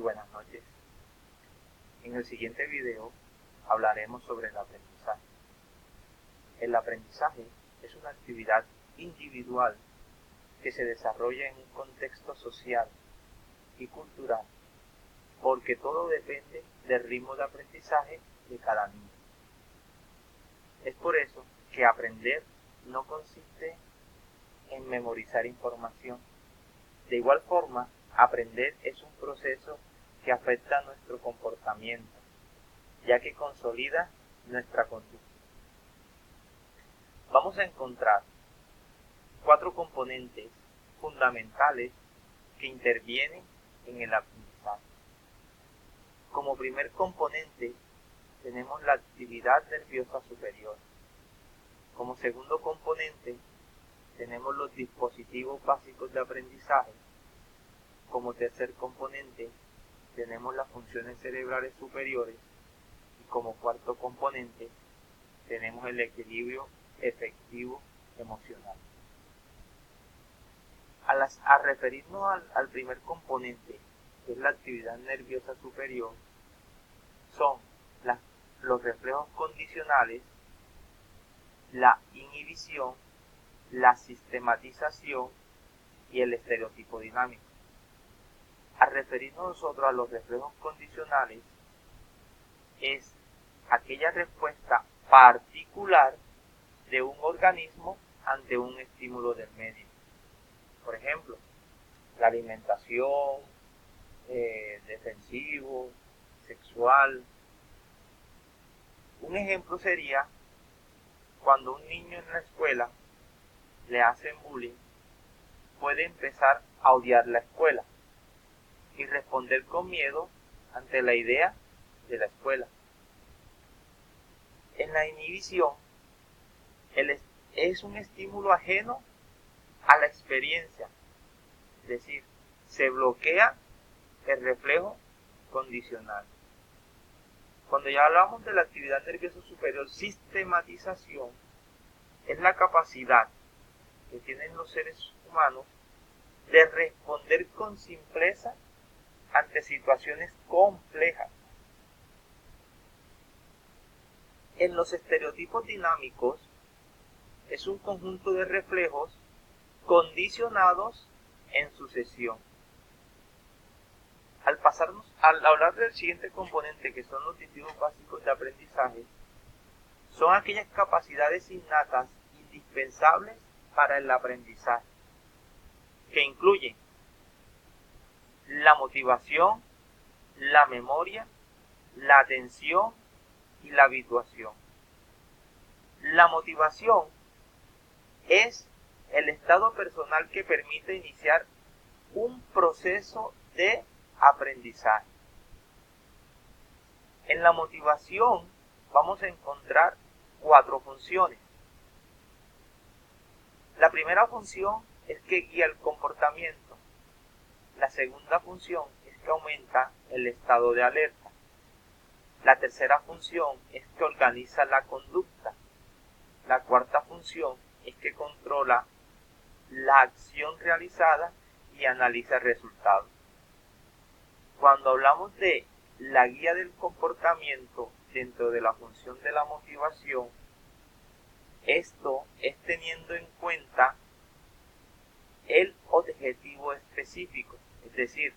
buenas noches. En el siguiente video hablaremos sobre el aprendizaje. El aprendizaje es una actividad individual que se desarrolla en un contexto social y cultural, porque todo depende del ritmo de aprendizaje de cada niño. Es por eso que aprender no consiste en memorizar información. De igual forma, aprender es un proceso que afecta a nuestro comportamiento, ya que consolida nuestra conducta. Vamos a encontrar 4 componentes fundamentales que intervienen en el aprendizaje. Como primer componente tenemos la actividad nerviosa superior. Como segundo componente tenemos los dispositivos básicos de aprendizaje. Como tercer componente tenemos las funciones cerebrales superiores. Y como cuarto componente tenemos el equilibrio efectivo emocional. A referirnos al primer componente, que es la actividad nerviosa superior, son los reflejos condicionales, la inhibición, la sistematización y el estereotipo dinámico. Al referirnos nosotros a los reflejos condicionales, es aquella respuesta particular de un organismo ante un estímulo del medio. Por ejemplo, la alimentación, defensivo, sexual. Un ejemplo sería cuando un niño en la escuela le hacen bullying, puede empezar a odiar la escuela y responder con miedo ante la idea de la escuela. En la inhibición, es un estímulo ajeno a la experiencia, es decir, se bloquea el reflejo condicional. Cuando ya hablamos de la actividad nerviosa superior, sistematización es la capacidad que tienen los seres humanos de responder con simpleza ante situaciones complejas. En los estereotipos dinámicos es un conjunto de reflejos condicionados en sucesión. Al hablar del siguiente componente, que son los dispositivos básicos de aprendizaje, son aquellas capacidades innatas indispensables para el aprendizaje, que incluyen la motivación, la memoria, la atención y la habituación. La motivación es el estado personal que permite iniciar un proceso de aprendizaje. En la motivación vamos a encontrar 4 funciones. La primera función es que guía el comportamiento. La segunda función es que aumenta el estado de alerta. La tercera función es que organiza la conducta. La cuarta función es que controla la acción realizada y analiza el resultado. Cuando hablamos de la guía del comportamiento dentro de la función de la motivación, esto es teniendo en cuenta el objetivo específico, es decir,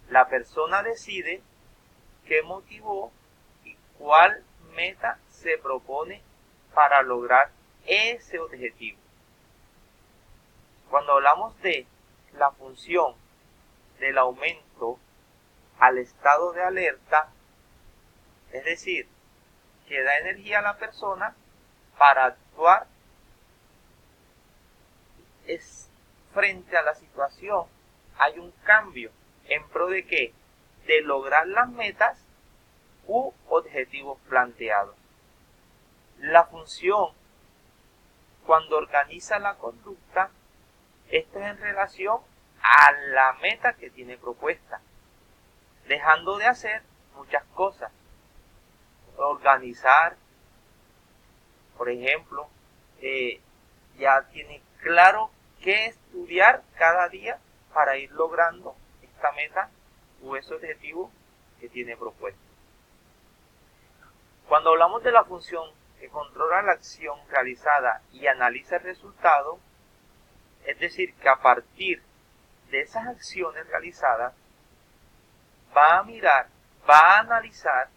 la persona decide qué motivó y cuál meta se propone para lograr ese objetivo. Cuando hablamos de la función del aumento al estado de alerta, es decir, que da energía a la persona para actuar frente a la situación, hay un cambio en pro de ¿qué? De lograr las metas u objetivos planteados. La función, cuando organiza la conducta, esto es en relación a la meta que tiene propuesta, dejando de hacer muchas cosas. Organizar, por ejemplo, ya tiene claro qué estudiar cada día para ir logrando esta meta o ese objetivo que tiene propuesto. Cuando hablamos de la función que controla la acción realizada y analiza el resultado, es decir, que a partir de esas acciones realizadas va a mirar, va a analizar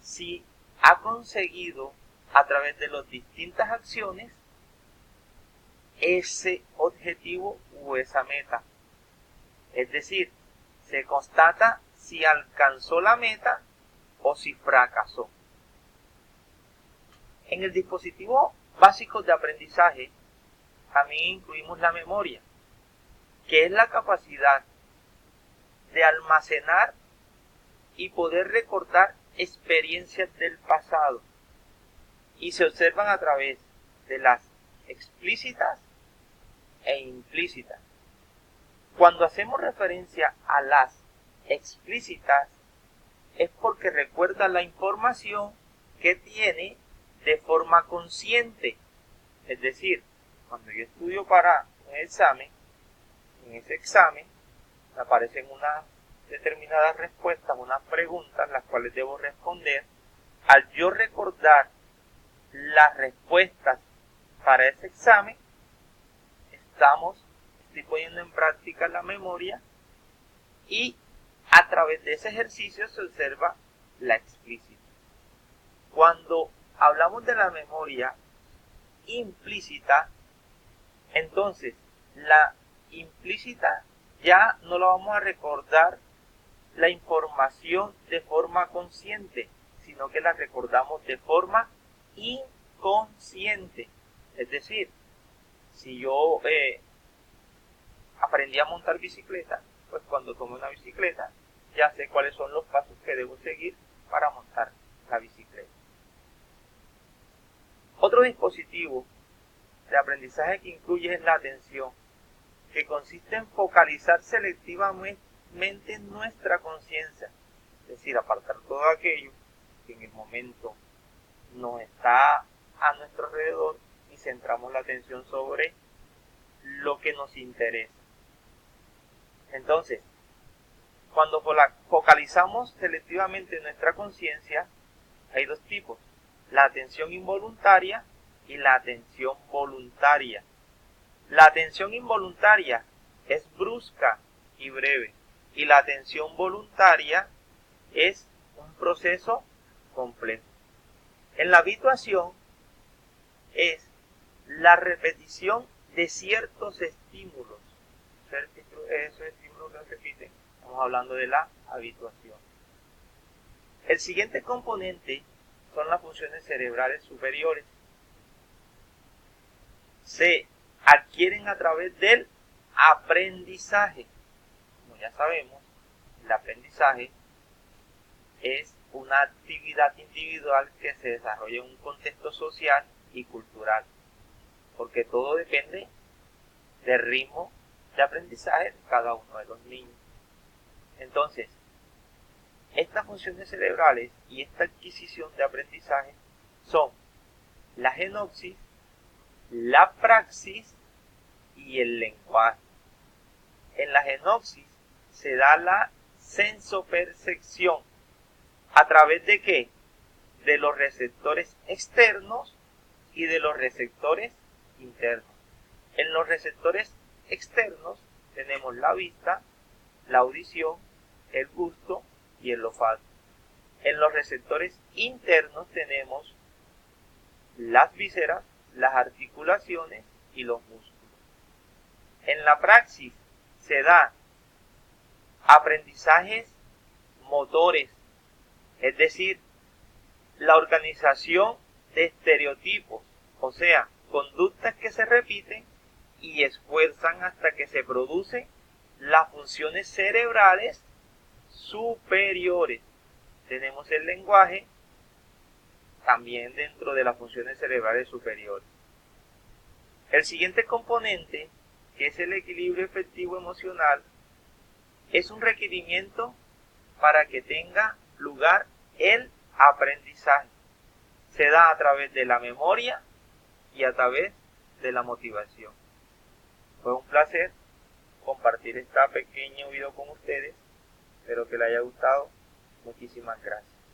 si ha conseguido a través de las distintas acciones ese objetivo o esa meta. Es decir, se constata si alcanzó la meta o si fracasó. En el dispositivo básico de aprendizaje también incluimos la memoria, que es la capacidad de almacenar y poder recordar experiencias del pasado, y se observan a través de las explícitas e implícitas. Cuando hacemos referencia a las explícitas es porque recuerda la información que tiene de forma consciente. Es decir, cuando yo estudio para un examen, en ese examen me aparecen unas determinadas respuestas, unas preguntas las cuales debo responder. Al yo recordar las respuestas para ese examen, estoy poniendo en práctica la memoria, y a través de ese ejercicio se observa la explícita. Cuando hablamos de la memoria implícita, entonces la implícita ya no la vamos a recordar la información de forma consciente, sino que la recordamos de forma inconsciente. Es decir, si yo aprendí a montar bicicleta, pues cuando tomo una bicicleta ya sé cuáles son los pasos que debo seguir para montar la bicicleta. Otro dispositivo de aprendizaje que incluye es la atención, que consiste en focalizar selectivamente nuestra conciencia, es decir, apartar todo aquello que en el momento no está a nuestro alrededor y centramos la atención sobre lo que nos interesa. Entonces, cuando focalizamos selectivamente nuestra conciencia, hay dos tipos: la atención involuntaria y la atención voluntaria. La atención involuntaria es brusca y breve, y la atención voluntaria es un proceso complejo. En la habituación es la repetición de ciertos estímulos. Esos estímulos que se repiten, estamos hablando de la habituación. El siguiente componente son las funciones cerebrales superiores. Se adquieren a través del aprendizaje. Como ya sabemos, el aprendizaje es una actividad individual que se desarrolla en un contexto social y cultural, porque todo depende del ritmo de aprendizaje de cada uno de los niños. Entonces, estas funciones cerebrales y esta adquisición de aprendizaje son la genosis, la praxis y el lenguaje. En la genosis se da la sensopercepción. ¿A través de qué? De los receptores externos y de los receptores internos. En los receptores externos tenemos la vista, la audición, el gusto y el olfato. En los receptores internos tenemos las vísceras, las articulaciones y los músculos. En la praxis se da aprendizajes motores, es decir, la organización de estereotipos, o sea, conductas que se repiten y esfuerzan hasta que se producen las funciones cerebrales superiores. Tenemos el lenguaje también dentro de las funciones cerebrales superiores. El siguiente componente, que es el equilibrio efectivo emocional, es un requerimiento para que tenga lugar el aprendizaje. Se da a través de la memoria y a través de la motivación. Fue un placer compartir este pequeño video con ustedes. Espero que le haya gustado. Muchísimas gracias.